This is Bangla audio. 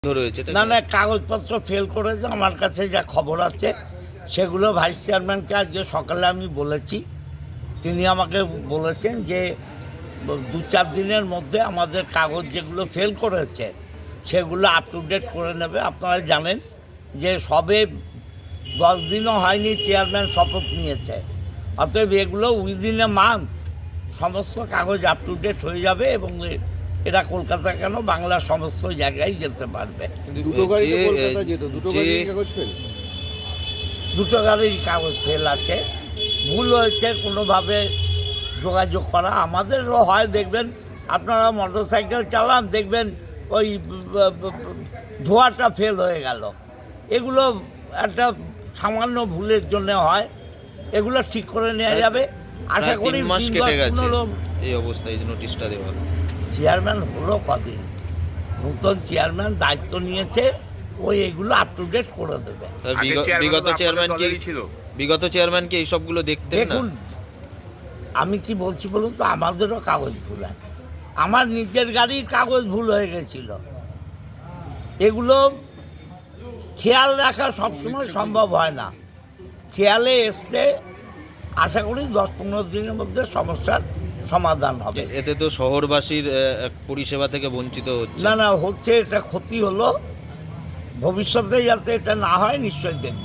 রয়েছে না না কাগজপত্র ফেল করেছে। আমার কাছে যা খবর আছে সেগুলো ভাইস চেয়ারম্যানকে আজকে সকালে আমি বলেছি। তিনি আমাকে বলেছেন যে 2-4 দিনের মধ্যে আমাদের কাগজ যেগুলো ফেল করেছে সেগুলো আপ টু ডেট করে নেবে। আপনারা জানেন যে সবে 10 দিনও হয়নি চেয়ারম্যান শপথ নিয়েছে, অতএব এগুলো উইদিন এ মান্থ সমস্ত কাগজ আপ টু ডেট হয়ে যাবে এবং এরা কলকাতা কেন বাংলার সমস্ত জায়গায় যেতে পারবে। দুটো গাড়ি তো কলকাতা যেত, দুটো গাড়ির কাগজ ফেল। দুটো গাড়ির কাগজ ফেল আছে, ভুল হয়েছে কোনোভাবে যোগাযোগ করা। আমাদেরও হয়, দেখবেন আপনারা মোটর সাইকেল চালান, দেখবেন ওই ধোঁয়াটা ফেল হয়ে গেল। এগুলো একটা সামান্য ভুলের জন্য হয়, এগুলো ঠিক করে নেওয়া যাবে। আশা করি 3 মাস কেটে গেছে 15 এই অবস্থায় নোটিশটা দেওয়া। চেয়ারম্যান হলো কদিন, নতুন চেয়ারম্যান দায়িত্ব নিয়েছে, ওই এগুলো আপ টু ডেট করে দেবে। বিগত চেয়ারম্যান কি এইসবগুলো দেখতেন না? দেখুন আমি কি বলছি বলুন তো, আমাদেরও কাগজ ভুল হয়। আমার নিজের গাড়ির কাগজ ভুল হয়ে গেছিল। এগুলো খেয়াল রাখা সবসময় সম্ভব হয় না, খেয়ালে এসছে। আশা করি 10-15 দিনের মধ্যে সমস্যার সমাধান হবে। এতে তো শহরবাসীর পরিষেবা থেকে বঞ্চিত হচ্ছে। না হচ্ছে, এটা ক্ষতি হলো। ভবিষ্যতে যাতে এটা না হয় নিশ্চয়ই দেখব।